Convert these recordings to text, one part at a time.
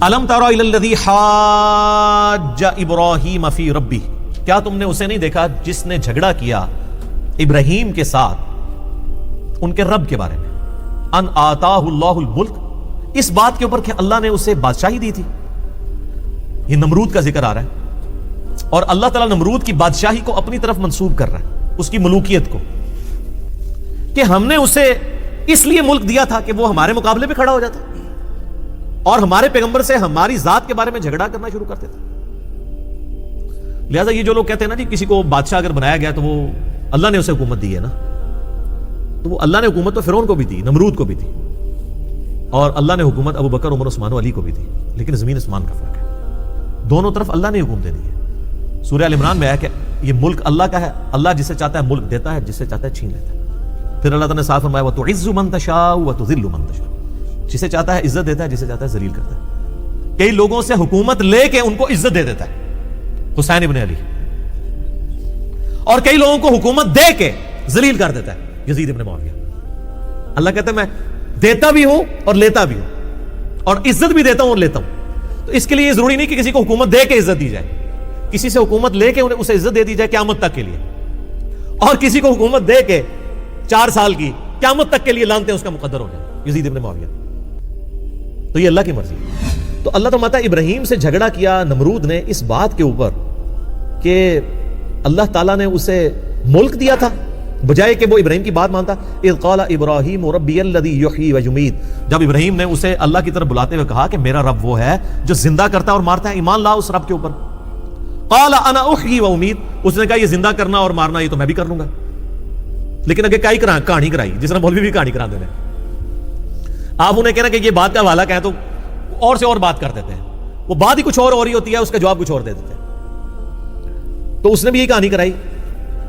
الم تر الی الذی حاج ابراہیم فی ربہ، کیا تم نے اسے نہیں دیکھا جس نے جھگڑا کیا ابراہیم کے ساتھ ان کے رب کے بارے میں، ان آتاہ اللہ الملک، اس بات کے اوپر کہ اللہ نے اسے بادشاہی دی تھی. یہ نمرود کا ذکر آ رہا ہے اور اللہ تعالیٰ نمرود کی بادشاہی کو اپنی طرف منسوب کر رہا ہے، اس کی ملوکیت کو، کہ ہم نے اسے اس لیے ملک دیا تھا کہ وہ ہمارے مقابلے پہ کھڑا ہو جاتا اور ہمارے پیغمبر سے ہماری ذات کے بارے میں جھگڑا کرنا شروع کرتے تھے. لہذا یہ جو لوگ کہتے ہیں نا جی کسی کو بادشاہ اگر بنایا گیا تو وہ اللہ نے اسے حکومت دی ہے نا، تو وہ اللہ نے حکومت تو فرعون کو بھی دی، نمرود کو بھی دی، اور اللہ نے حکومت ابو بکر، عمر، عثمان و علی کو بھی دی، لیکن زمین آسمان کا فرق ہے. دونوں طرف اللہ نے حکومت دے دی ہے. سورہ ال عمران میں ہے کہ یہ ملک اللہ کا ہے، اللہ جسے چاہتا ہے ملک دیتا ہے، جسے چاہتا ہے چھین لیتا ہے. پھر اللہ تعالیٰ نے صاف فرمایا وَتُعِزُّ مَن تَشَاءُ وَتُذِلُّ مَن تَشَاءُ، جسے چاہتا ہے عزت دیتا ہے، جسے چاہتا ہے ذلیل کرتا ہے. کئی لوگوں سے حکومت لے کے ان کو عزت دے دیتا ہے، حسین ابن علی، اور کئی لوگوں کو حکومت دے کے ذلیل کر دیتا ہے، یزید ابن معاویہ. اللہ کہتا ہے میں دیتا بھی ہوں اور لیتا بھی ہوں، اور عزت بھی دیتا ہوں اور لیتا ہوں. تو اس کے لیے یہ ضروری نہیں کہ کسی کو حکومت دے کے عزت دی جائے، کسی سے حکومت لے کے اسے عزت دے دی جائے قیامت تک کے لیے، اور کسی کو حکومت دے کے 4 سال کی قیامت تک کے لیے لانتے ہیں اس کا مقدر ہو جائے، یزید ابن معاویہ. تو یہ اللہ کی مرضی. تو اللہ تعالیٰ ابراہیم سے جھگڑا کیا نمرود نے اس بات کے اوپر کہ اللہ تعالیٰ نے اسے ملک دیا تھا بجائے کہ وہ ابراہیم کی بات مانتا. اذ قال ابراہیم ربی الذی یحیی ویمیت، جب ابراہیم نے اسے اللہ کی طرف بلاتے ہوئے کہا کہ میرا رب وہ ہے جو زندہ کرتا اور مارتا ہے، ایمان لا اس رب کے اوپر. قال انا احیی وامیت، اس نے کہا یہ زندہ کرنا اور مارنا یہ تو میں بھی کر لوں گا. لیکن اگر کہانی کرائی، جس طرح مولوی بھی کہانی کرا دینے، آپ انہیں کہنا کہ یہ بات کا حوالہ کہیں تو اور سے اور بات کر دیتے ہیں، وہ بات ہی کچھ اور ہو رہی ہوتی ہے، اس کا جواب کچھ اور دے دیتے ہیں. تو اس نے بھی یہ کہانی کرائی،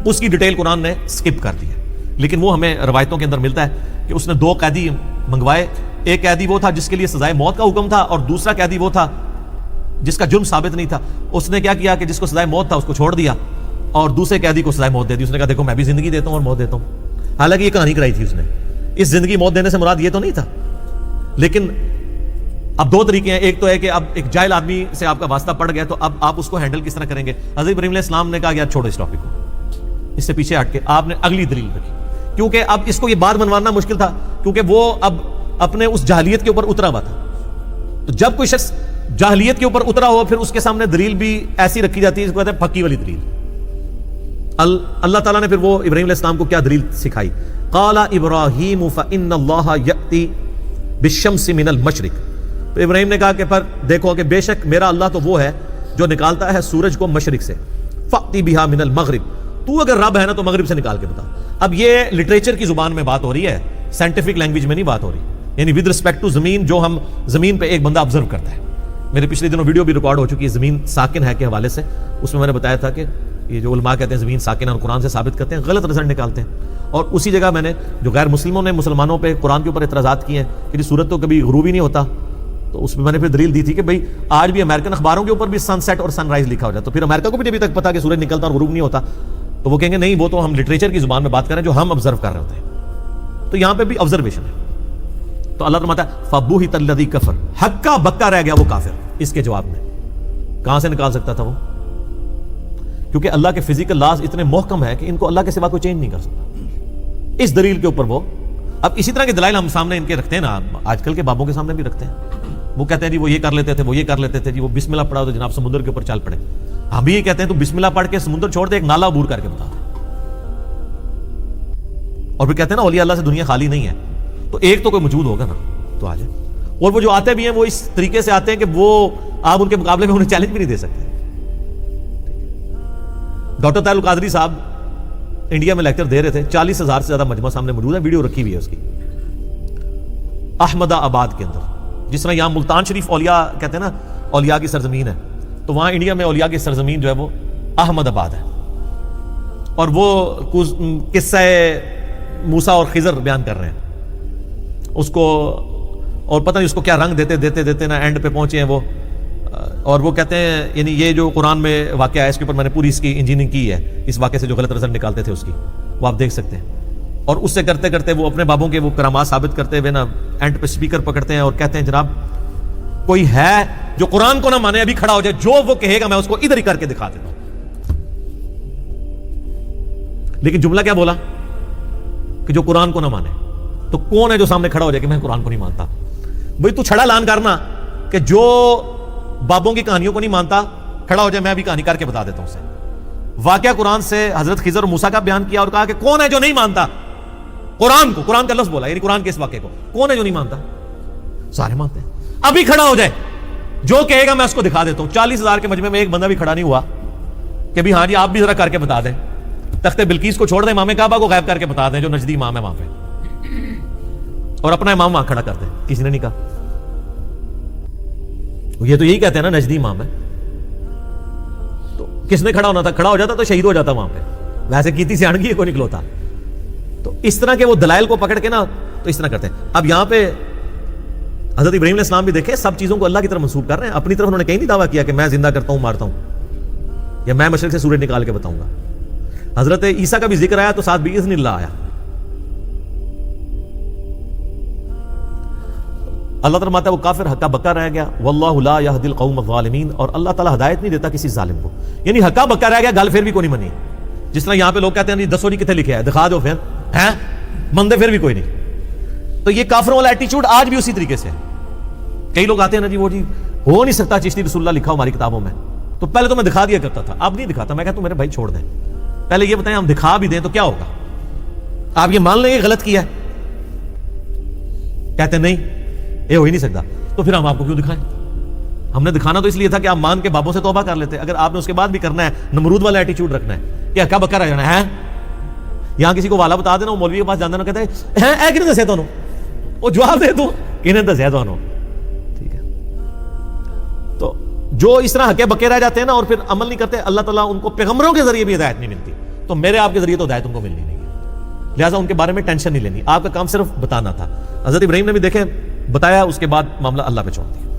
اس کی ڈیٹیل قرآن نے سکپ کر دی ہے. لیکن وہ ہمیں روایتوں کے اندر ملتا ہے کہ اس نے 2 قیدی منگوائے. ایک قیدی وہ تھا جس کے لیے سزائے موت کا حکم تھا، اور دوسرا قیدی وہ تھا جس کا جرم ثابت نہیں تھا. اس نے کیا کیا کہ جس کو سزائے موت تھا اس کو چھوڑ دیا اور دوسرے قیدی کو سزائے موت دے دی. اس نے کہا دیکھو میں بھی زندگی دیتا ہوں اور موت دیتا ہوں. حالانکہ یہ کہانی کرائی تھی اس نے. اس زندگی موت دینے سے مراد یہ تو نہیں تھا. لیکن اب 2 طریقے ہیں. ایک تو ہے کہ اب ایک جاہل آدمی سے آپ کا واسطہ پڑ گیا تو اب آپ اس کو ہینڈل کس طرح کریں گے. حضرت ابراہیم علیہ السلام نے کہا یار چھوڑو اس ٹاپک کو، اس سے پیچھے ہٹ کے آپ نے اگلی دلیل رکھی، کیونکہ اب اس کو یہ بات منوانا مشکل تھا، کیونکہ وہ اب اپنے اس جاہلیت کے اوپر اترا ہوا تھا. تو جب کوئی شخص جاہلیت کے اوپر اترا ہو پھر اس کے سامنے دلیل بھی ایسی رکھی جاتی ہے جس کو کہتے ہیں پکی والی دلیل. اللہ تعالیٰ نے پھر وہ ابراہیم علیہ السلام کو کیا دلیل سکھائی. قال ابراہیم فإن اللہ یأتی بالشمس من المشرق، تو ابراہیم نے کہا کہ پر دیکھو کہ بے شک میرا اللہ تو وہ ہے جو نکالتا ہے سورج کو مشرق سے، فأتی بہا من المغرب، تو اگر رب ہے نا تو مغرب سے نکال کے بتا. اب یہ لٹریچر کی زبان میں بات ہو رہی ہے، سائنٹیفک لینگویج میں نہیں بات ہو رہی، یعنی ود رسپیکٹ ٹو زمین، جو ہم زمین پہ ایک بندہ آبزرو کرتا ہے. میرے پچھلے دنوں ویڈیو بھی ریکارڈ ہو چکی ہے زمین ساکن ہے کے حوالے سے. اس میں نے بتایا تھا کہ یہ جو علماء کہتے ہیں زمین ساکن ہے اور قرآن سے ثابت کرتے ہیں، غلط رزلٹ نکالتے ہیں. اور اسی جگہ میں نے جو غیر مسلموں نے مسلمانوں پہ قرآن کے اوپر اعتراضات کیے ہیں کہ یہ سورج تو کبھی غروب ہی نہیں ہوتا، تو اس میں میں نے پھر دلیل دی تھی کہ بھئی آج بھی امریکن اخباروں کے اوپر بھی سن سیٹ اور سن رائز لکھا ہو جاتا، تو پھر امریکہ کو بھی ابھی تک پتا کہ سورج نکلتا اور غروب نہیں ہوتا. تو وہ کہیں گے نہیں وہ تو ہم لٹریچر کی زبان میں بات کر رہے ہیں جو ہم آبزرو کر رہے ہوتے ہیں. تو یہاں پہ بھی آبزرویشن ہے. تو اللہ فرماتا ہے فَبُهِتَ الَّذِي كَفَرَ، ہکا بکا رہ گیا وہ کافر. اس کے جواب میں کہاں سے نکال سکتا تھا وہ؟ کیونکہ اللہ کے فزیکل لاز اتنے محکم ہے کہ ان کو اللہ کے سوا کوئی چینج نہیں کر سکتا. اس دلیل کے اوپر وہ اب اسی طرح کے دلائل ہم سامنے ان کے رکھتے ہیں نا، آج کل کے بابوں کے سامنے بھی رکھتے ہیں. وہ کہتے ہیں جی وہ یہ کر لیتے تھے، وہ یہ کر لیتے تھے، جی وہ بسم اللہ پڑھا تو جناب سمندر کے اوپر چل پڑے. ہم بھی یہ کہتے ہیں تو بسم اللہ پڑھ کے سمندر چھوڑ دے، ایک نالا عبور کر کے بتا. اور پھر کہتے ہیں نا اولیاء اللہ سے دنیا خالی نہیں ہے، تو ایک تو کوئی موجود ہوگا نا تو آ جائے. اور وہ جو آتے بھی ہیں وہ اس طریقے سے آتے ہیں کہ وہ آپ ان کے مقابلے میں انہیں چیلنج بھی نہیں دے سکتے. ڈاکٹر طاہر القادری صاحب انڈیا میں لیکچر دے رہے تھے، 40,000 سے زیادہ مجمع سامنے موجود ہے، ویڈیو رکھی ہوئی ہے اس کی، احمد آباد کے اندر. جس طرح یہاں ملتان شریف اولیاء کہتے ہیں نا اولیاء کی سرزمین ہے، تو وہاں انڈیا میں اولیاء کی سرزمین جو ہے وہ احمد آباد ہے. اور وہ قصہ موسیٰ اور خضر بیان کر رہے ہیں اس کو، اور پتہ نہیں اس کو کیا رنگ دیتے دیتے دیتے نا اینڈ پہ پہنچے ہیں وہ. اور وہ کہتے ہیں یعنی یہ جو قرآن میں واقعہ ہے اس کے اوپر میں نے پوری اس کی انجینئرنگ کی ہے، اس واقعے سے جو غلط رزلٹ نکالتے تھے اس کی، وہ آپ دیکھ سکتے ہیں. اور اس سے کرتے کرتے وہ اپنے بابوں کے وہ کرامات ثابت کرتے ہوئے نا اینڈ پہ اسپیکر پکڑتے ہیں اور کہتے ہیں جناب کوئی ہے جو قرآن کو نہ مانے ابھی کھڑا ہو جائے, جو وہ کہے گا میں اس کو ادھر ہی کر کے دکھا دیتا ہوں. لیکن جملہ کیا بولا کہ جو قرآن کو نہ مانے. تو کون ہے جو سامنے کھڑا ہو جائے کہ میں قرآن کو نہیں مانتا؟ بھئی تو چھڑا اعلان کرنا کہ جو بابوں کی کہانیوں کو نہیں مانتا کھڑا ہو جائے, میں ابھی کہانی کر کے بتا دیتا ہوں اسے. واقعہ قرآن سے حضرت خضر اور موسیٰ کا بیان کیا اور کہا کہ کون ہے جو نہیں مانتا قرآن کو. قرآن کا لفظ بولا, یعنی قرآن کے اس واقعے کو. کون ہے جو نہیں مانتا؟ سارے مانتے ہیں. ابھی کھڑا ہو جائے, جو کہے گا میں اس کو دکھا دیتا ہوں. 40,000 کے مجمع میں ایک بندہ بھی کھڑا نہیں ہوا کہ بھی ہاں جی آپ بھی ذرا کر کے بتا دیں. تخت بلقیس کو چھوڑ دیں, امام کعبہ کو غائب کر کے بتا دیں جو نجدی امام ہے وہاں پہ, اور اپنا امام وہاں کھڑا کر دیں. کسی نے نہیں کہا. یہ تو یہی کہتے ہیں نا نجدی امام ہے. تو کس نے کھڑا ہونا تھا؟ کھڑا ہو جاتا تو شہید ہو جاتا وہاں پہ. ویسے کیتی سے اڑگی کو نکلوتا. تو اس طرح کے وہ دلائل کو پکڑ کے نا تو اس طرح کرتے ہیں. اب یہاں پہ حضرت ابراہیم علیہ السلام بھی دیکھیں سب چیزوں کو اللہ کی طرف منسوب کر رہے ہیں. اپنی طرف انہوں نے کہیں نہیں دعویٰ کیا کہ میں زندہ کرتا ہوں مارتا ہوں, یا میں مشرق سے سورج نکال کے بتاؤں گا. حضرت عیسیٰ کا بھی ذکر آیا تو ساتھ باذن اللہ آیا. اللہ تعالیٰ فرماتا ہے وہ کافر ہکا بکا رہ گیا. واللہ لا یہدی القوم الظالمین, اور اللہ تعالیٰ ہدایت نہیں دیتا کسی ظالم کو. یعنی ہکا بکا رہ گیا, گل پھر بھی کوئی نہیں منی. جس طرح یہاں پہ لوگ کہتے ہیں دسو جی کتنے لکھا ہے, دکھا دو پھر ہیں, مندے پھر بھی کوئی نہیں. تو یہ کافروں والا ایٹیچیوڈ آج بھی اسی طریقے سے ہے. کئی لوگ آتے ہیں نا جی وہ جی ہو نہیں سکتا چشتی رسول اللہ لکھا ہو ہماری کتابوں میں. تو پہلے تو میں دکھا دیا کرتا تھا, اب نہیں دکھاتا. میں کہتا ہوں میرے بھائی چھوڑ دیں, پہلے یہ بتائیں ہم دکھا بھی دیں تو کیا ہوگا؟ آپ یہ مان لیں گے غلط کیا ہے؟ کہتے ہیں نہیں یہ ہو ہی نہیں سکتا. تو پھر ہم آپ کو کیوں دکھائیں؟ ہم نے دکھانا تو اس لیے تھا کہ آپ مان کے بابوں سے توبہ کر لیتے. اگر آپ نے اس کے بعد بھی کرنا ہے نمرود والا ایٹیچیوڈ رکھنا ہے کہ ہکا بکا رہ جانا ہے, یہاں کسی کو والا بتا دینا, وہ مولوی کے پاس جانا نا, کہتے ہیں اے کنے دسے تانوں, وہ جواب دے دو کنے دسے تانوں. ٹھیک ہے, تو جو اس طرح ہکے بکے رہ جاتے ہیں نا اور پھر عمل نہیں کرتے, اللہ تعالیٰ ان کو پیغمبروں کے ذریعے بھی ہدایت نہیں ملتی. تو میرے آپ کے ذریعے تو ہدایت ان کو ملنی نہیں ہے, لہٰذا ان کے بارے میں ٹینشن نہیں لینی. آپ کا کام صرف بتانا تھا. حضرت ابراہیم نے بھی دیکھیں بتایا, اس کے بعد معاملہ اللہ پہ چھوڑ دیا.